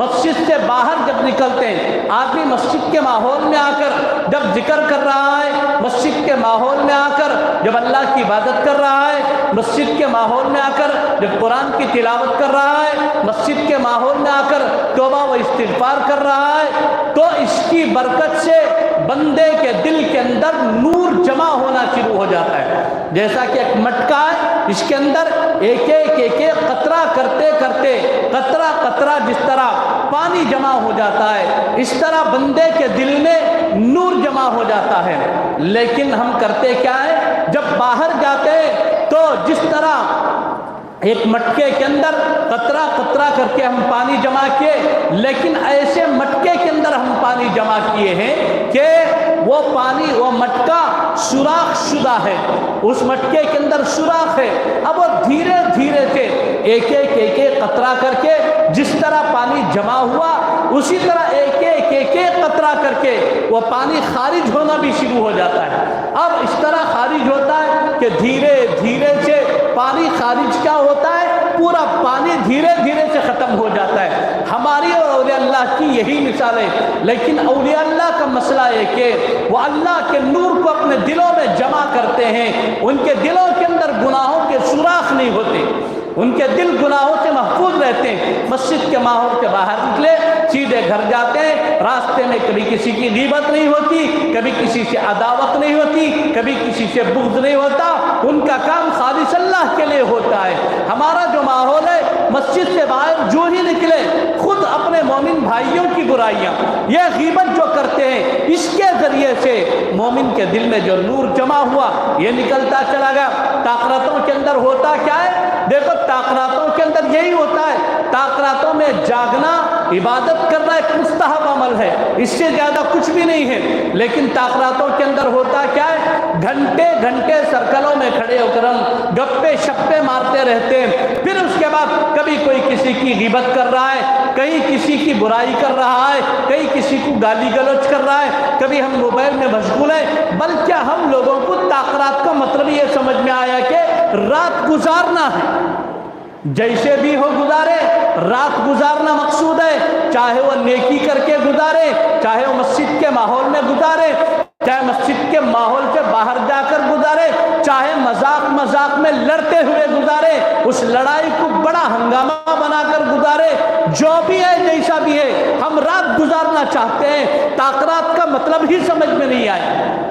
مسجد سے باہر جب نکلتے ہیں، آدمی مسجد کے ماحول میں آ کر جب ذکر کر رہا ہے، مسجد کے ماحول میں آ کر جب اللہ کی عبادت کر رہا ہے، مسجد کے ماحول میں آ کر جب قرآن کی تلاوت کر رہا ہے، مسجد کے ماحول میں آ کر توبہ و استغفار کر رہا ہے، تو اس کی برکت سے بندے کے دل کے اندر نور جمع ہونا شروع ہو جاتا ہے۔ جیسا کہ ایک مٹکا ہے، اس کے اندر ایک ایک قطرہ کرتے کرتے قطرہ قطرہ جس طرح پانی جمع ہو جاتا ہے، اس طرح بندے کے دل میں نور جمع ہو جاتا ہے۔ لیکن ہم کرتے کیا ہے، جب باہر جاتے ہیں تو جس طرح ایک مٹکے کے اندر قطرہ قطرہ کر کے ہم پانی جمع کیے، لیکن ایسے مٹکے کے اندر ہم پانی جمع کیے ہیں کہ وہ پانی، وہ مٹکا سوراخ شدہ ہے، اس مٹکے کے اندر سوراخ ہے۔ اب وہ دھیرے دھیرے سے ایک ایک قطرہ کر کے جس طرح پانی جمع ہوا، اسی طرح ایک ایک قطرہ کر کے وہ پانی خارج ہونا بھی شروع ہو جاتا ہے۔ اب اس طرح خارج ہوتا ہے کہ دھیرے دھیرے سے پانی خارج کیا ہوتا ہے، پورا پانی دھیرے دھیرے سے ختم ہو جاتا ہے۔ ہماری اور اولیاء اللہ کی یہی مثال ہے، لیکن اولیاء اللہ کا مسئلہ ہے کہ وہ اللہ کے نور کو اپنے دلوں میں جمع کرتے ہیں، ان کے دلوں کے اندر گناہوں کے سوراخ نہیں ہوتے، ان کے دل گناہوں سے محفوظ رہتے ہیں۔ مسجد کے ماحول کے باہر نکلے، سیدھے گھر جاتے ہیں، راستے میں کبھی کسی کی غیبت نہیں ہوتی، کبھی کسی سے عداوت نہیں ہوتی، کبھی کسی سے بغض نہیں ہوتا، ان کا کام خالص اللہ کے لیے ہوتا ہے۔ ہمارا جو ماحول ہے، مسجد سے باہر جو ہی نکلے خود اپنے مومن بھائیوں کی برائیاں، یہ غیبت جو کرتے ہیں، اس کے ذریعے سے مومن کے دل میں جو نور جمع ہوا یہ نکلتا چلا گیا۔ تاخراتوں کے اندر ہوتا کیا ہے، دیکھو تاخراتوں کے اندر یہی ہوتا ہے، تاخراتوں میں جاگنا، عبادت کرنا ایک مستحب عمل ہے، اس سے زیادہ کچھ بھی نہیں ہے، لیکن تاخراتوں کے اندر ہوتا کیا ہے، گھنٹے گھنٹے سرکلوں میں کھڑے ہو کر ہم گپے شپے مارتے رہتے ہیں، پھر اس کے بعد کبھی کوئی کسی کی غیبت کر رہا ہے، کہیں کسی کی برائی کر رہا ہے، کہیں کسی کو گالی گلوچ کر رہا ہے، کبھی ہم موبائل میں مشغول ہیں۔ بلکہ ہم لوگوں کو تاخرات کا مطلب یہ سمجھ میں آیا کہ رات گزارنا ہے، جیسے بھی ہو گزارے، رات گزارنا مقصود ہے، چاہے وہ نیکی کر کے گزارے، چاہے وہ مسجد کے ماحول میں گزارے، چاہے مسجد کے ماحول سے باہر جا کر گزارے، چاہے مذاق مذاق میں لڑتے ہوئے گزارے، اس لڑائی کو بڑا ہنگامہ بنا کر گزارے، جو بھی ہے جیسا بھی ہے، ہم رات گزارنا چاہتے ہیں۔ تاخرات کا مطلب ہی سمجھ میں نہیں آیا۔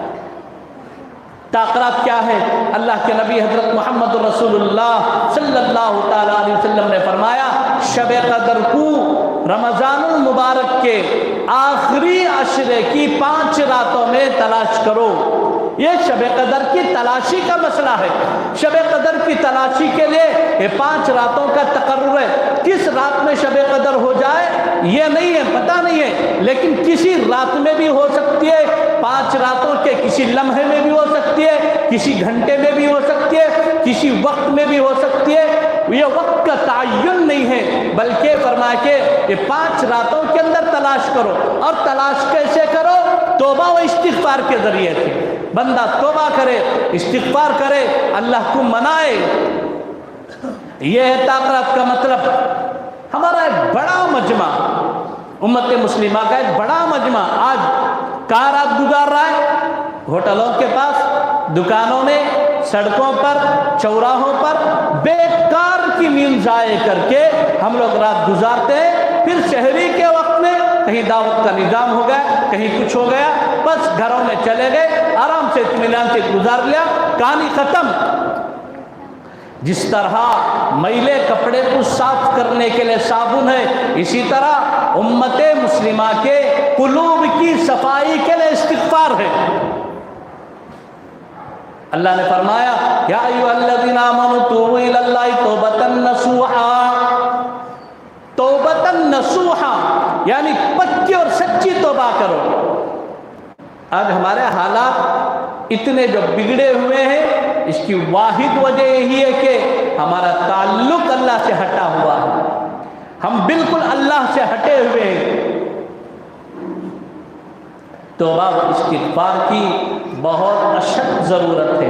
تاخرات کیا ہے؟ اللہ کے نبی حضرت محمد رسول اللہ صلی اللہ تعالیٰ علیہ وسلم نے فرمایا، شب قدر کو رمضان المبارک کے آخری عشرے کی 5 راتوں میں تلاش کرو۔ یہ شب قدر کی تلاشی کا مسئلہ ہے۔ شب قدر کی تلاشی کے لیے یہ 5 راتوں کا تقرر ہے۔ کس رات میں شب قدر ہو جائے یہ نہیں ہے، پتہ نہیں ہے، لیکن کسی رات میں بھی ہو سکتی ہے، 5 راتوں کے کسی لمحے میں بھی ہو سکتی ہے، کسی گھنٹے میں بھی ہو سکتی ہے، کسی وقت میں بھی ہو سکتی ہے۔ یہ وقت کا تعین نہیں ہے، بلکہ فرمایا کہ یہ 5 راتوں کے اندر تلاش کرو۔ اور تلاش کیسے کرو؟ توبہ و استغفار کے ذریعے سے بندہ توبہ کرے، استغفار کرے، اللہ کو منائے۔ یہ ہے تاخرات کا مطلب۔ ہمارا ایک بڑا مجمع، امت مسلمہ کا ایک بڑا مجمع آج کہاں رات گزار رہا ہے؟ ہوٹلوں کے پاس، دکانوں میں، سڑکوں پر، چوراہوں پر بیکار کی نیند ضائع کر کے ہم لوگ رات گزارتے ہیں۔ پھر شہری کے وقت میں کہیں دعوت کا نظام ہو گیا، کہیں کچھ ہو گیا، بس گھروں میں چلے گئے، آرام سے اطمینان سے گزار لیا، کہانی ختم۔ جس طرح میلے کپڑے کو صاف کرنے کے لیے صابن ہے، اسی طرح امت مسلمہ کے قلوب کی صفائی کے لیے استغفار ہے۔ اللہ نے فرمایا، یا ایھا الذین آمنوا توبوا الی اللہ توبۃ نصوحا، توبۃ نصوحا یعنی پکی اور سچی توبہ کرو۔ آج ہمارے حالات اتنے جو بگڑے ہوئے ہیں، اس کی واحد وجہ یہی ہے کہ ہمارا تعلق اللہ سے ہٹا ہوا ہے، ہم بالکل اللہ سے ہٹے ہوئے ہیں۔ توبہ و استغفار کی بہت اشد ضرورت ہے۔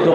2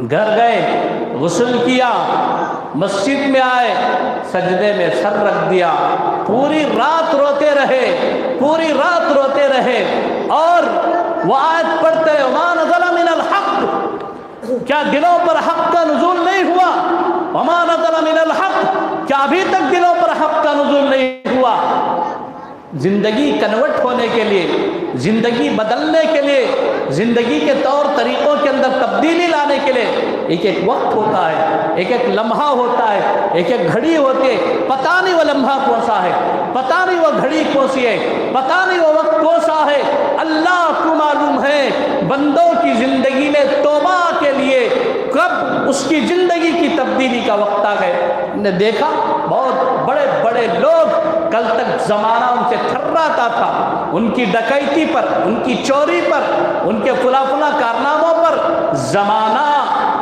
گھر گئے، غسل کیا، مسجد میں آئے، سجدے میں سر رکھ دیا، پوری رات روتے رہے، پوری رات روتے رہے، اور وہ آیت پڑھتے وما نزل من الحق، کیا دلوں پر حق کا نزول نہیں ہوا؟ وما نزل من الحق، کیا ابھی تک دلوں پر حق کا نزول نہیں ہوا؟ زندگی کنورٹ ہونے کے لیے، زندگی بدلنے کے لیے، زندگی کے طور طریقوں کے اندر تبدیلی لانے کے لیے ایک ایک وقت ہوتا ہے، ایک ایک لمحہ ہوتا ہے، ایک ایک گھڑی ہوتی ہے۔ پتہ نہیں وہ لمحہ کون سا ہے، پتہ نہیں وہ گھڑی کون سی ہے، پتہ نہیں وہ وقت کون سا ہے، اللہ کو معلوم ہے۔ بندوں کی زندگی میں توبہ کے لیے کب اس کی زندگی کی تبدیلی کا وقت آ گئے۔ نے دیکھا بہت بڑے بڑے لوگ، کل تک زمانہ ان سے تھراتا تھا، ان کی ڈکیتی پر، ان کی چوری پر، ان کے فلاں فلاں کارناموں پر زمانہ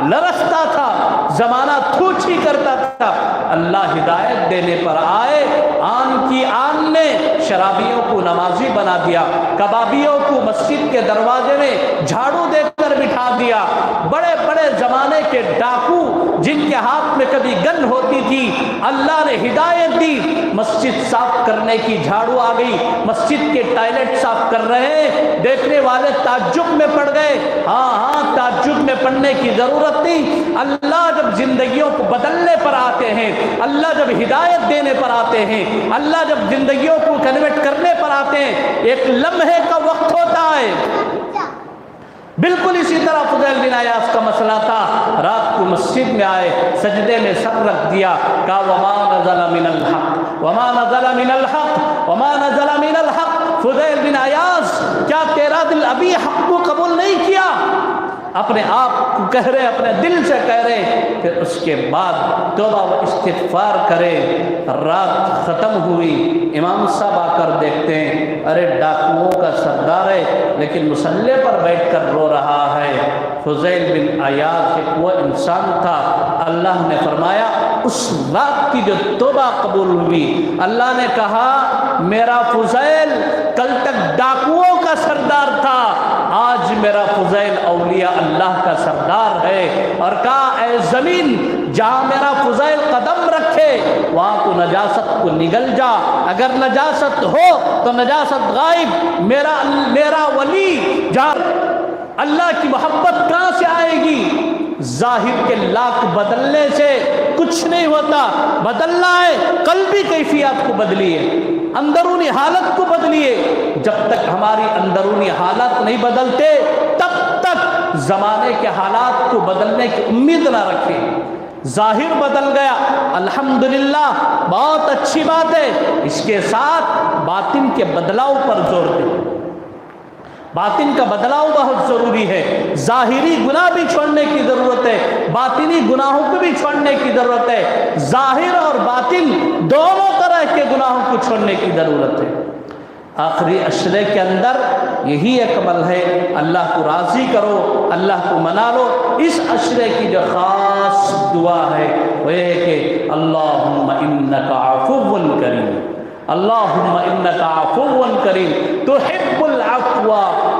لرزتا تھا، زمانہ تھوچی کرتا تھا۔ اللہ ہدایت دینے پر آئے، آن کی آن نے شرابیوں کو نمازی بنا دیا، کبابیوں کو مسجد کے دروازے میں جھاڑو دے کر بٹھا دیا، بڑے بڑے زمانے کے ڈاکو جن کے ہاتھ میں کبھی گن ہوتی تھی، اللہ نے ہدایت دی، مسجد صاف کرنے کی جھاڑو آ گئی، مسجد کے ٹائلٹ صاف کر رہے ہیں، دیکھنے والے تعجب میں پڑ گئے۔ ہاں تعجب میں پڑنے کی ضرورت نہیں، اللہ جب زندگیوں کو بدلنے پر آتے ہیں، اللہ جب ہدایت دینے پر آتے ہیں، اللہ جب زندگیوں کو کنورٹ کرنے پر آتے ہیں، ایک لمحے کا وقت ہوتا ہے۔ بالکل اسی طرح فضیل بن عیاض کا مسئلہ تھا، رات کو مسجد میں آئے، سجدے میں سر رکھ دیا، کہا وما نزل من الحق، وما نزل من الحق، وما نزل من الحق۔ فضیل بن عیاض، کیا تیرا دل ابھی حق کو قبول نہیں کیا؟ اپنے آپ کو کہہ رہے، اپنے دل سے کہہ رہے، پھر اس کے بعد توبہ و استغفار کرے۔ رات ختم ہوئی، امام صاحب آ کر دیکھتے ہیں، ارے ڈاکوؤں کا سردار ہے لیکن مصلی پر بیٹھ کر رو رہا ہے۔ فضیل بن عیاض ایک وہ انسان تھا، اللہ نے فرمایا اس رات کی جو توبہ قبول ہوئی، اللہ نے کہا میرا فضیل کل تک ڈاکوؤں کا سردار تھا، آج میرا فضیل اولیاء اللہ کا سردار ہے، اور کہا اے زمین جہاں میرا فضیل قدم رکھے وہاں تو نجاست کو نگل جا، اگر نجاست ہو تو نجاست غائب، میرا ولی جہاں اللہ کی محبت کہاں سے آئے گی؟ ظاہر کے لاکھ بدلنے سے کچھ نہیں ہوتا، بدلنا ہے قلبی کیفیات کو بدلیے، اندرونی حالت کو بدلیے۔ جب تک ہماری اندرونی حالات نہیں بدلتے تب تک زمانے کے حالات کو بدلنے کی امید نہ رکھیں۔ ظاہر بدل گیا، الحمدللہ بہت اچھی بات ہے، اس کے ساتھ باطن کے بدلاؤ پر زور دیں۔ باطن کا بدلاؤ بہت ضروری ہے، ظاہری گناہ بھی چھوڑنے کی ضرورت ہے، باطنی گناہوں کو بھی چھوڑنے کی ضرورت ہے، ظاہر اور باطن دونوں طرح کے گناہوں کو چھوڑنے کی ضرورت ہے۔ آخری عشرے کے اندر یہی ایک عمل ہے، اللہ کو راضی کرو، اللہ کو منا لو۔ اس عشرے کی جو خاص دعا ہے وہ یہ ہے کہ اللہم انک عفو کریم، اللہم انک عفو کریم تحب العفو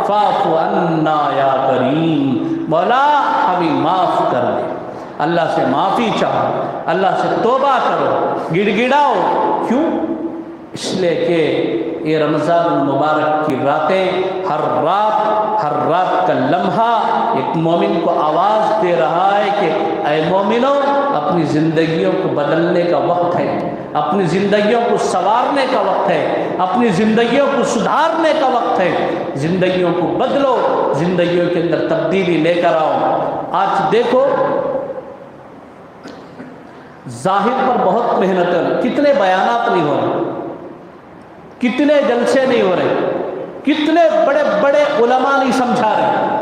فاعف عنا یا کریم، مولا ہمیں معاف کر دے۔ اللہ سے معافی چاہو، اللہ سے توبہ کرو، گڑ گڑاؤ۔ کیوں؟ اس لیے کہ یہ رمضان المبارک کی راتیں، ہر رات کا لمحہ ایک مومن کو آواز دے رہا ہے کہ اے مومنوں، اپنی زندگیوں کو بدلنے کا وقت ہے، اپنی زندگیوں کو سنوارنے کا وقت ہے، اپنی زندگیوں کو سدھارنے کا وقت ہے۔ زندگیوں کو بدلو، زندگیوں کے اندر تبدیلی لے کر آؤ۔ آج دیکھو ظاہر پر بہت محنت ہے، کتنے بیانات نہیں ہو رہے، کتنے جلسے نہیں ہو رہے، کتنے بڑے بڑے علماء نہیں سمجھا رہے،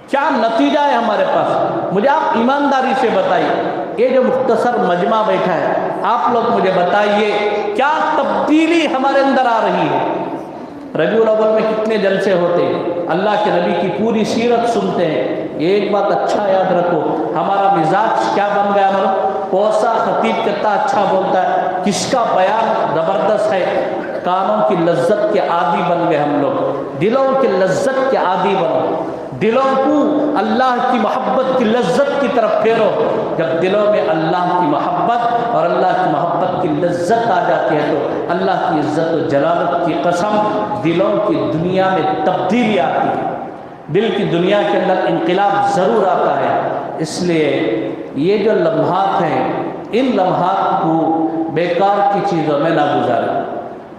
کیا نتیجہ ہے ہمارے پاس؟ مجھے آپ ایمانداری سے بتائیے، یہ جو مختصر مجمع بیٹھا ہے، آپ لوگ مجھے بتائیے کیا تبدیلی ہمارے اندر آ رہی ہے؟ ربیع الاول میں کتنے جلسے ہوتے ہیں، اللہ کے نبی کی پوری سیرت سنتے ہیں، ایک بات اچھا یاد رکھو، ہمارا مزاج کیا بن گیا معلوم؟ کوسا خطیب کتنا اچھا بولتا ہے، کس کا بیان زبردست ہے، کانوں کی لذت کے عادی بن گئے ہم لوگ، دلوں کی لذت کے عادی بنو، دلوں کو اللہ کی محبت کی لذت کی طرف پھیرو۔ جب دلوں میں اللہ کی محبت اور اللہ کی محبت کی لذت آ جاتی ہے تو اللہ کی عزت و جلالت کی قسم دلوں کی دنیا میں تبدیلی آتی ہے، دل کی دنیا کے اندر انقلاب ضرور آتا ہے۔ اس لیے یہ جو لمحات ہیں، ان لمحات کو بیکار کی چیزوں میں نہ گزاریں،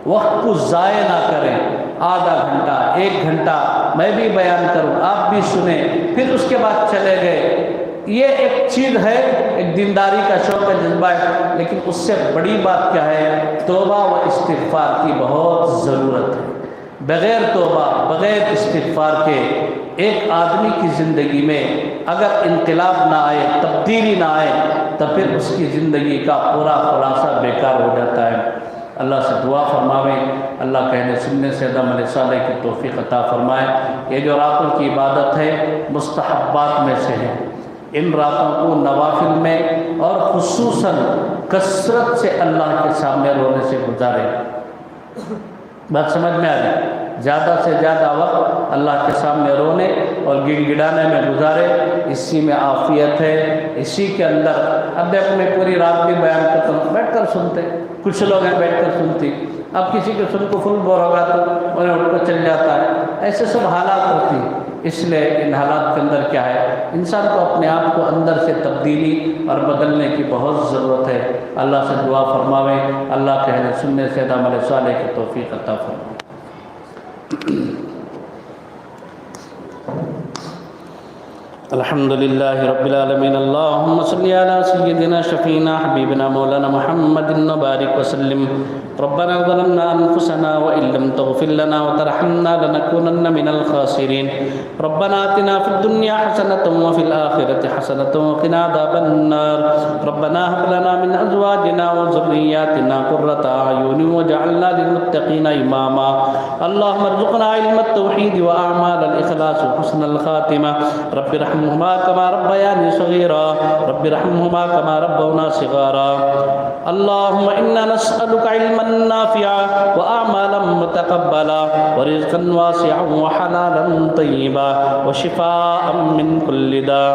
وقت کو ضائع نہ کریں۔ آدھا گھنٹہ، 1 گھنٹہ میں بھی بیان کروں، آپ بھی سنیں، پھر اس کے بعد چلے گئے، یہ ایک چیز ہے، ایک دینداری کا شوق ہے، جذبہ ہے، لیکن اس سے بڑی بات کیا ہے؟ توبہ و استغفار کی بہت ضرورت ہے۔ بغیر توبہ، بغیر استغفار کے ایک آدمی کی زندگی میں اگر انقلاب نہ آئے، تبدیلی نہ آئے، تو پھر اس کی زندگی کا پورا خلاصہ بیکار ہو جاتا ہے۔ اللہ سے دعا فرماویں، اللہ کہنے سننے سے عمل صالح کی توفیق عطا فرمائے۔ یہ جو راتوں کی عبادت ہے مستحبات میں سے ہے، ان راتوں کو نوافل میں اور خصوصاً کثرت سے اللہ کے سامنے رونے سے گزاریں۔ بات سمجھ میں آ رہی؟ زیادہ سے زیادہ وقت اللہ کے سامنے رونے اور گڑ گڑانے میں گزارے، اسی میں عافیت ہے، اسی کے اندر۔ اب دیکھو میں پوری رات بھی بیان کرتا ہوں، بیٹھ کر سنتے، کچھ لوگ ہیں بیٹھ کر سنتی، اب کسی کے سن کو فل بور ہوگا تو انہیں اٹھ کر چل جاتا ہے، ایسے سب حالات ہوتی ہیں۔ اس لیے ان حالات کے اندر کیا ہے، انسان کو اپنے آپ کو اندر سے تبدیلی اور بدلنے کی بہت ضرورت ہے۔ اللہ سے دعا فرماویں، اللہ کہنے سننے سے عمل صالح کی توفیق عطا فرمائے۔ الحمد لله رب العالمين، اللهم صل على سيدنا شفينا حبيبنا مولانا محمد وبارك وسلم۔ ربنا ظلمنا أنفسنا وإن لم تغفر لنا وترحمنا لنكونن من الخاسرين۔ ربنا آتنا في الدنيا حسنة وفي الآخرة حسنة وقنا عذاب النار۔ ربنا هب لنا من أزواجنا وذرياتنا قرة أعين واجعلنا للمتقين إماما۔ اللهم ارزقنا علم التوحيد وأعمال الإخلاص وحسن الخاتمة۔ رب ارحمهما كما ربياني صغيرا، رب ارحمهما كما ربونا صغارا۔ اللهم إنا نسألك علما نافعا وأعمالا متقبلا ورزقا واسعا وحلالا طيبا وشفاء من كل داء۔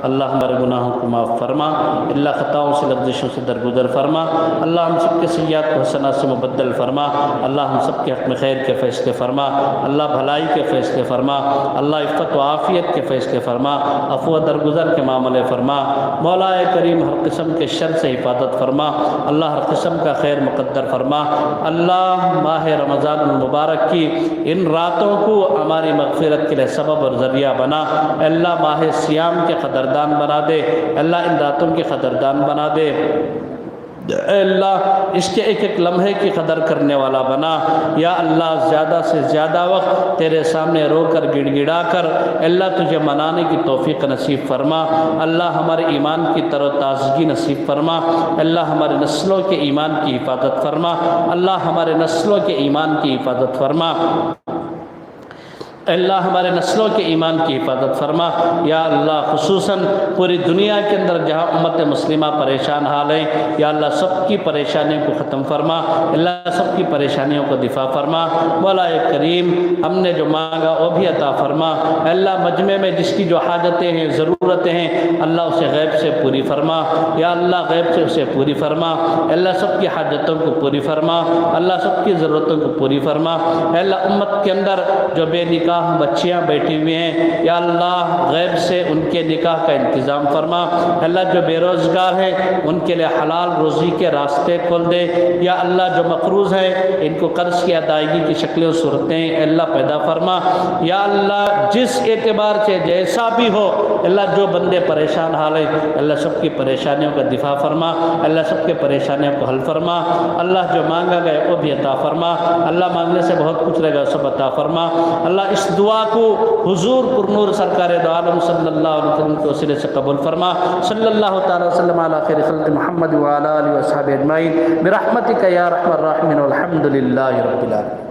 اللہ ہمارے گناہوں کو معاف فرما، اللہ خطاؤں سے لغزشوں سے درگزر فرما، اللہ ہم سب کے سیئات کو حسنات سے مبدل فرما، اللہ ہم سب کے حق میں خیر کے فیصلے فرما، اللہ بھلائی کے فیصلے فرما، اللہ عفت و عافیت کے فیصلے فرما، عفو درگزر کے معاملے فرما، مولا کریم ہر قسم کے شر سے حفاظت فرما، اللہ ہر قسم کا خیر مقدر فرما۔ اللہ ماہ رمضان المبارک کی ان راتوں کو ہماری مغفرت کے لیے سبب اور ذریعہ بنا، اللہ ماہ سیام کے قدردان بنا دے، اللہ ان راتوں کے قدردان بنا دے، اے اللہ اس کے ایک ایک لمحے کی قدر کرنے والا بنا۔ یا اللہ زیادہ سے زیادہ وقت تیرے سامنے رو کر گڑ گڑا کر اللہ تجھے منانے کی توفیق نصیب فرما، اللہ ہمارے ایمان کی تر و تازگی نصیب فرما، اللہ ہمارے نسلوں کے ایمان کی حفاظت فرما، اللہ ہمارے نسلوں کے ایمان کی حفاظت فرما، اللہ ہمارے نسلوں کے ایمان کی حفاظت فرما۔ یا اللہ خصوصاً پوری دنیا کے اندر جہاں امت مسلمہ پریشان حال ہے، یا اللہ سب کی پریشانیوں کو ختم فرما، اللہ سب کی پریشانیوں کو دفاع فرما۔ مولا کریم ہم نے جو مانگا وہ بھی عطا فرما، اللہ مجمع میں جس کی جو حاجتیں ہیں، ضرورتیں ہیں، اللہ اسے غیب سے پوری فرما، یا اللہ غیب سے اسے پوری فرما، اللہ سب کی حاجتوں کو پوری فرما، اللہ سب کی ضرورتوں کو پوری فرما۔ اللہ امت کے اندر جو بے نکاح بچیاں بیٹھی ہوئی ہیں، یا اللہ غیب سے ان کے نکاح کا انتظام فرما، اللہ جو بے روزگار ہیں ان کے لیے حلال روزی کے راستے کھول دے، یا اللہ جو مقروض ہیں ان کو قرض کی ادائیگی کی شکلیں و صورتیں اللہ پیدا فرما، یا اللہ جس اعتبار سے جیسا بھی ہو، اللہ جو بندے پریشان حال ہیں اللہ سب کی پریشانیوں کا دفاع فرما، اللہ سب کے پریشانیوں کو حل فرما، اللہ جو مانگا گئے وہ بھی عطا فرما، اللہ مانگنے سے بہت کچھ رہے گا سب عطا فرما۔ اللہ اس دعا کو حضور پر نور سرکار دو عالم صلی اللہ علیہ وسلم کے وسیلے سے قبول فرما۔ صلی اللہ تعالی وسلم علی خیر خلق محمد وعلی آلہ وصحبہ اجمعین برحمتک یا ارحم الراحمین والحمد للہ رب العالمین۔